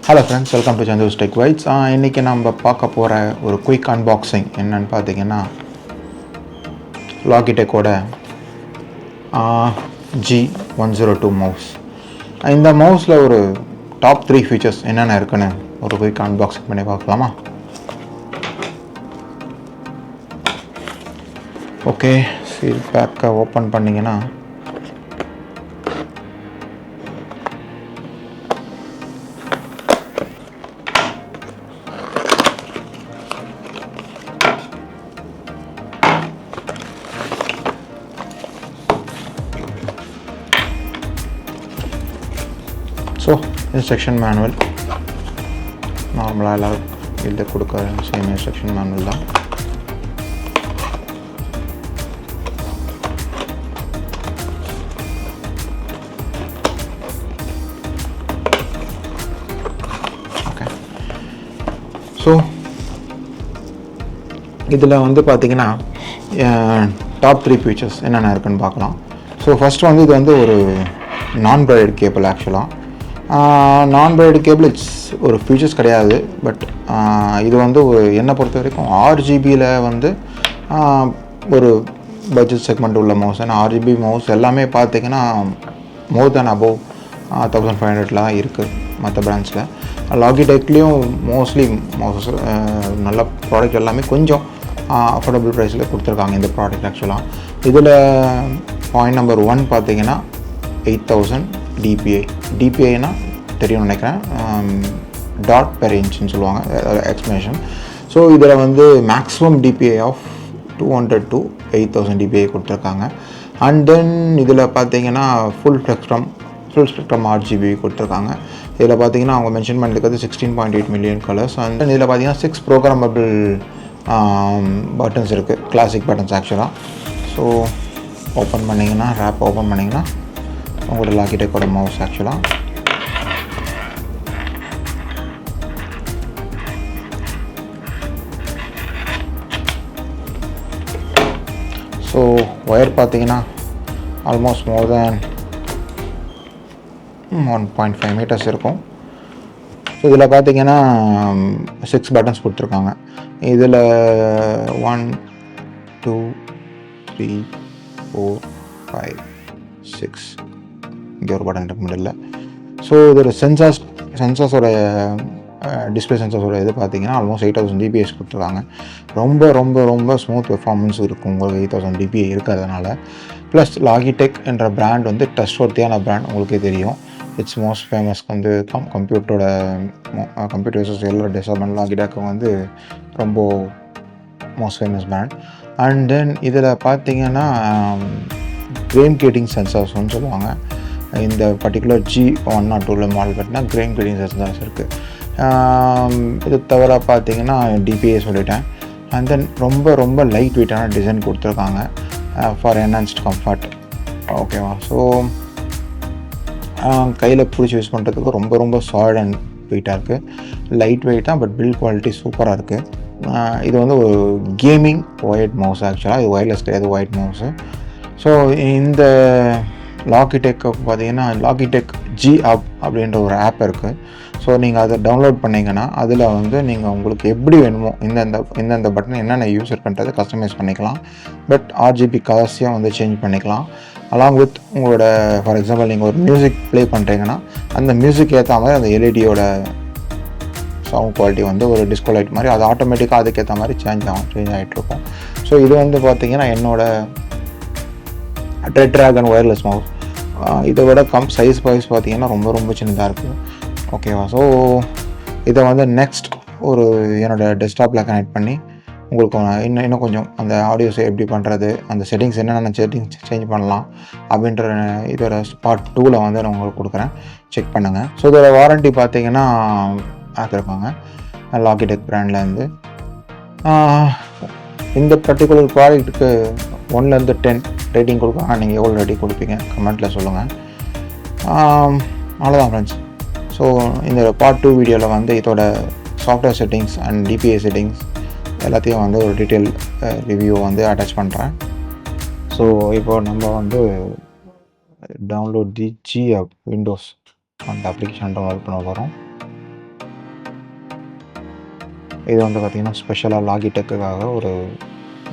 Hello friends, welcome to Chandru'sTechBytes. இன்றைக்கி நம்ம பார்க்க போகிற ஒரு குயிக் அன்பாக்சிங் என்னன்னு பார்த்தீங்கன்னா Logitech G102 மவுஸ். இந்த மவுஸில் ஒரு டாப் 3 ஃபீச்சர்ஸ் என்னென்ன இருக்குன்னு ஒரு குயிக் அன்பாக்சிங் பண்ணி பார்க்கலாமா? ஓகே, சீல் பேக்கை ஓப்பன் பண்ணிங்கன்னா ஸோ இன்ஸ்ட்ரக்ஷன் மேனுவல் நார்மலாக எல்லோரும் இதில் கொடுக்குற சேம் இன்ஸ்ட்ரக்ஷன் மேனுவல் தான். ஓகே, ஸோ இதில் வந்து பார்த்திங்கன்னா டாப் 3 ஃபீச்சர்ஸ் என்னென்ன இருக்குன்னு பார்க்கலாம். ஸோ ஃபஸ்ட்டு வந்து இது வந்து ஒரு நான் பிரைடட் கேபிள். ஆக்சுவலாக நான் பிரைடட் கேபிள் ஒரு ஃபீச்சர்ஸ் கிடையாது, பட் இது வந்து ஒரு என்னை பொறுத்த வரைக்கும் RGBயில் வந்து ஒரு பட்ஜெட் செக்மெண்ட் உள்ள மவுஸ். ஏன்னா RGB மவுஸ் எல்லாமே பார்த்திங்கன்னா மோர் தேன் அபவ் 1500 தான் இருக்குது மற்ற பிராண்ட்ஸில். லாகிடெக்லேயும் மோஸ்ட்லி மவுசஸ் நல்ல ப்ராடக்ட் எல்லாமே கொஞ்சம் அஃபோர்டபுள் ப்ரைஸில் கொடுத்துருக்காங்க இந்த ப்ராடக்ட். ஆக்சுவலாக இதில் பாயிண்ட் நம்பர் 1 பார்த்திங்கன்னா 8000 டிபிஐனா தெரியும்னு நினைக்கிறேன், டாட் பெர் இன்ச்னு சொல்லுவாங்க எக்ஸ்பிளனேஷன். ஸோ இதில் வந்து maximum DPI of 200 to 8000 DPI கொடுத்துருக்காங்க. அண்ட் தென் இதில் பார்த்தீங்கன்னா ஃபுல் ஸ்பெக்ட்ரம் RGB கொடுத்துருக்காங்க. இதில் பார்த்தீங்கன்னா அவங்க மென்ஷன் பண்ணியிருக்கிறது 16.8 மில்லியன் கலர்ஸ். அண்ட் இதில் பார்த்தீங்கன்னா 6 ப்ரோக்ராமபிள் பட்டன்ஸ் இருக்குது, கிளாசிக் பட்டன்ஸ் ஆக்சுவலாக. ஸோ ஓப்பன் பண்ணிங்கன்னா ரேப் ஓப்பன் பண்ணிங்கன்னா உங்களோட லாகிடெக்கோட மவுஸ். ஆக்சுவலாக ஸோ ஒயர் பார்த்தீங்கன்னா ஆல்மோஸ்ட் மோர் தேன் 1.5 மீட்டர்ஸ் இருக்கும். ஸோ இதில் பார்த்தீங்கன்னா 6 பட்டன்ஸ் கொடுத்துருக்காங்க. இதில் 1 2 3 4 5 6 இங்கே ஒரு பட்டன் இருக்கு மிடில். ஸோ இதோட சென்சார்ஸோட டிஸ்பிளே சென்சார்ஸோட இது பார்த்தீங்கன்னா ஆல்மோஸ்ட் 8000 dps கொடுத்துருக்காங்க. ரொம்ப ரொம்ப ரொம்ப ஸ்மூத் பெர்ஃபார்மன்ஸ் இருக்கும் உங்களுக்கு 8000 dpi இருக்கிறதுனால. ப்ளஸ் லாகிடெக் என்ற பிராண்ட் வந்து ட்ரஸ்ட்வர்த்தியான பிராண்ட், உங்களுக்கே தெரியும். இட்ஸ் மோஸ்ட் ஃபேமஸ் வந்து கம்ப்யூட்டர்ஸ் எல்லா டெவலப்மெண்ட் லாகிடெக் வந்து ரொம்ப most famous brand. And then இதில் பார்த்தீங்கன்னா கிரேம் கேட்டிங் சென்சார்ஸ்னு சொல்லுவாங்க. இந்த பர்டிகுலர் G102 மாடல் பார்த்தீங்கன்னா கிரேம் கேட்டிங் சென்சார்ஸ் இருக்குது. இது தவிர பார்த்தீங்கன்னா டிபிஐ சொல்லிட்டேன். அண்ட் தென் ரொம்ப ரொம்ப லைட் வெயிட்டான டிசைன் கொடுத்துருக்காங்க ஃபார் என்ஹான்ஸ்ட் கம்ஃபர்ட். ஓகேவா? ஸோ கையில் பிடிச்சி யூஸ் பண்ணுறதுக்கு ரொம்ப ரொம்ப சாலிட் அண்ட் வெயிட்டாக இருக்குது, லைட் வெயிட்டாக, பட் பில்ட் குவாலிட்டி சூப்பராக இருக்குது. இது வந்து ஒரு கேமிங் ஒயர்ட் மவுஸ். ஆக்சுவலாக இது ஒயர்லெஸ் கிடையாது, ஒயர்ட் மவுஸு. ஸோ இந்த லாகிடெக் பார்த்தீங்கன்னா லாகிடெக் G Hub அப்படின்ற ஒரு ஆப் இருக்குது. ஸோ நீங்கள் அதை டவுன்லோட் பண்ணிங்கன்னா அதில் வந்து நீங்கள் உங்களுக்கு எப்படி வேணுமோ இந்தந்த பட்டன் என்னென்ன யூஸ் இருக்குன்றதை கஸ்டமைஸ் பண்ணிக்கலாம். பட் RGB கலர்ஸையும் வந்து சேஞ்ச் பண்ணிக்கலாம். அலாங் வித் உங்களோட ஃபார் எக்ஸாம்பிள் நீங்கள் ஒரு மியூசிக் ப்ளே பண்ணுறீங்கன்னா அந்த மியூசிக் ஏற்ற மாதிரி அந்த எல்இடியோட சவுண்ட் குவாலிட்டி வந்து ஒரு டிஸ்கோ லைட் மாதிரி அது ஆட்டோமேட்டிக்காக அதுக்கேற்ற மாதிரி சேஞ்ச் ஆகிட்ருக்கும். ஸோ இது வந்து பார்த்திங்கன்னா என்னோட ரெட் ட்ராகன் ஒயர்லெஸ் மவுஸ். இதை விட சைஸ் வைஸ் பார்த்தீங்கன்னா ரொம்ப ரொம்ப சின்னதாக இருக்குது. ஓகேவா? ஸோ இதை வந்து நெக்ஸ்ட் ஒரு என்னோடய டெஸ்க்டாப்பில் கனெக்ட் பண்ணி உங்களுக்கு இன்னும் கொஞ்சம் அந்த ஆடியோஸை எப்படி பண்ணுறது, அந்த செட்டிங்ஸ் என்னென்ன செட்டிங்ஸ் சேஞ்ச் பண்ணலாம் அப்படின்ற இதோட பார்ட் 2ல் வந்து நான் உங்களுக்கு கொடுக்குறேன், செக் பண்ணுங்கள். ஸோ இதோட வாரண்ட்டி பார்த்தீங்கன்னா ஆக்கிருக்காங்க லாகிடெக் பிராண்ட்லேருந்து. இந்த பர்டிகுலர் ப்ராடக்ட்டுக்கு 1 to 10 ரேட்டிங் கொடுப்பாங்க. நீங்கள் எவ்வளோ ரேட்டிங் கொடுப்பீங்க கமெண்ட்டில் சொல்லுங்கள். அவ்வளோதான் ஃப்ரெண்ட்ஸ். ஸோ இந்த பார்ட் 2 வீடியோவில் வந்து இதோட software settings and DPI settings எல்லாத்தையும் வந்து ஒரு டீட்டெயில் ரிவ்யூ வந்து அட்டாச் பண்ணுறேன். ஸோ இப்போது நம்ம வந்து download the G Hub windows அந்த அப்ளிகேஷன் டவுன்லோட் பண்ண போகிறோம். இது வந்து பார்த்திங்கன்னா ஸ்பெஷலாக லாகிடெக்குக்காக ஒரு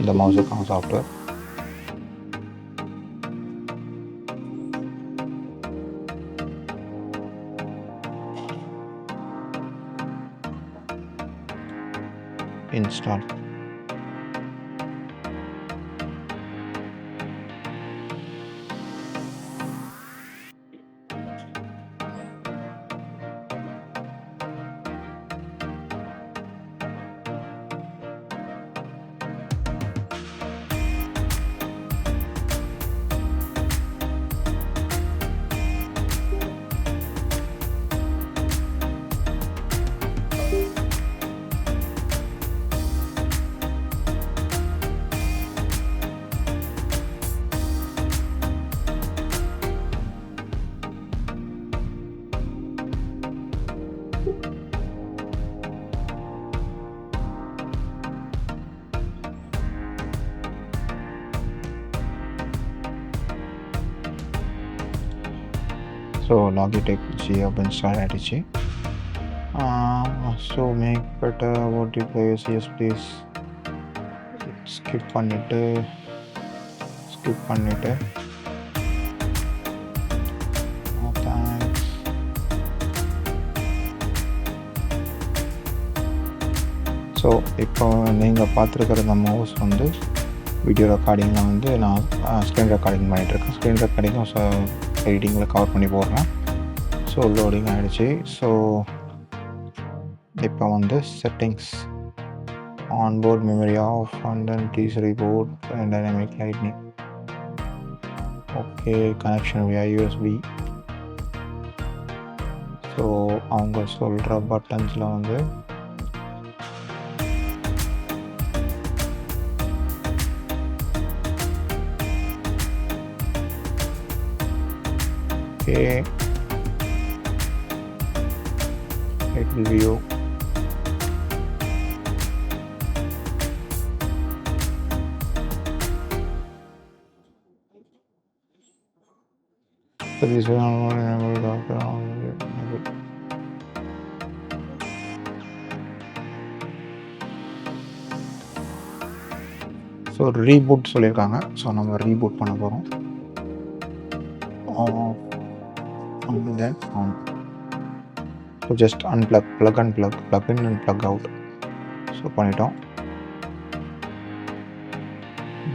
இந்த மவுஸுக்கான software. Install. So Logitech G102 install ஆகிடுச்சு. So make better about the place. Yes please. Skip பண்ணிவிட்டு தேங்க்ஸ். ஸோ இப்போ நீங்கள் பார்த்துருக்கிற இந்த மவுஸ் வந்து வீடியோ ரெக்கார்டிங்கில் வந்து நான் ஸ்க்ரீன் ரெக்கார்டிங் பண்ணிகிட்ருக்கேன். ஸ்க்ரீன் ரெக்கார்டிங்கும் எடிட்டிங்கில் கவர் பண்ணி போடுறேன். ஸோ லோடிங் ஆகிடுச்சு. ஸோ இப்போ வந்து settings, onboard memory off and then these report and dynamic lighting. Okay, connection via USB. So அவங்க சொல்கிற பட்டன்ஸில் வந்து it will view. So this is not enabled after enable. So reboot சொல்லியிருக்காங்க. So நம்ம reboot பண்ண போகிறோம். And then on. So just unplug, plug and plug, plug in and plug out. So பண்ணிட்டோம்.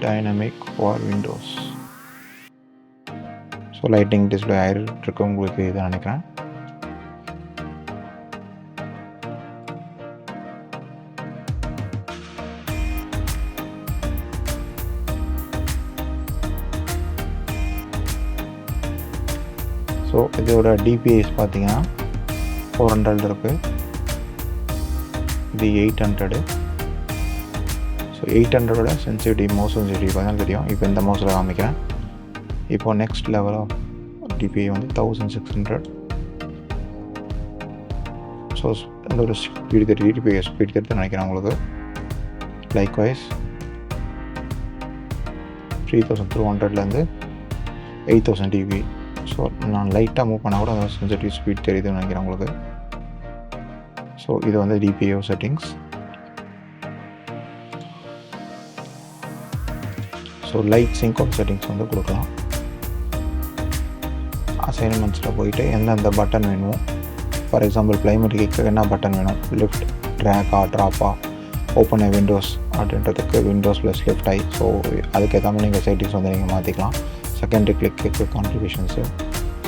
Dynamic for Windows. So lighting display ஆகிருக்கு உங்களுக்கு இதை நினைக்கிறேன். So இதோட டிபிஐஸ் பார்த்தீங்கன்னா 400 இருக்குது. இது 800. ஸோ 800ஓட சென்சிட்டிவிட்டி, மவுஸ் சென்சிட்டிவிட்டி பார்த்தா தெரியும். இப்போ இந்த மவுஸில் காமிக்கிறேன். இப்போ நெக்ஸ்ட் லெவல் ஆஃப் டிபிஐ வந்து 1600. ஸோ அதோட ஸ்பீடு தெரியுது, டிபிஐ ஸ்பீட் தெரியுது நினைக்கிறேன் உங்களுக்கு. Likewise 3200லேருந்து 8000 DPI. ஸோ நான் லைட்டாக மூவ் பண்ணால் கூட அந்த சென்சிட்டிவ் ஸ்பீட் தெரியுதுன்னு நினைக்கிறேன் உங்களுக்கு. ஸோ இது வந்து DPI settings. So light sync off settings வந்து கொடுக்கலாம். அசைன்மெண்ட்ஸில் போயிட்டு எந்தெந்த பட்டன் வேணுமோ, ஃபார் எக்ஸாம்பிள் பிரைமரிக்கு என்ன பட்டன் வேணும், லிஃப்ட், ட்ராக்கா, ட்ராப்பா, ஓப்பன் ஐ விண்டோஸ் அப்படின்றதுக்கு விண்டோஸ் ப்ளஸ் லெஃப்ட் ஐ. ஸோ அதுக்கேற்ற மாதிரி நீங்கள் செட்டிங்ஸ் வந்து நீங்கள் மாற்றிக்கலாம். செகண்டரி கிளிக்கு கான்ட்ரிபியூஷன்ஸு.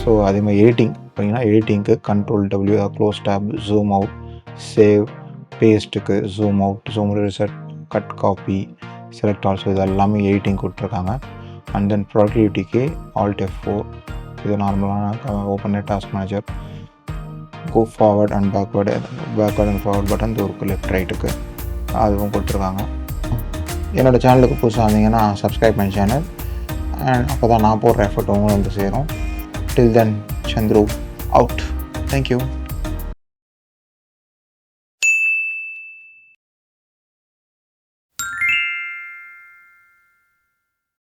ஸோ அதே மாதிரி எடிட்டிங் பார்த்தீங்கன்னா எடிட்டிங்க்கு control W, close tab, zoom out, save, பேஸ்ட்டுக்கு zoom out, zoom reset, cut copy, select also, இது எல்லாமே எடிட்டிங் கொடுத்துருக்காங்க. அண்ட் தென் ப்ரொடக்டிவிட்டிக்கு ஆல்ட் F4. இது நார்மலான open task manager. Go forward and backward and forward button தூருக்கு லெஃப்ட் ரைட்டுக்கு அதுவும் கொடுத்துருக்காங்க. என்னோடய சேனலுக்கு புதுசாக இருந்தீங்கன்னா சப்ஸ்கிரைப் பண்ணி சேனல். அண்ட் அப்போ தான் நான் போடுற எஃபர்ட் உங்களும் வந்து சேரும். Till then, Chandru out. Thank you.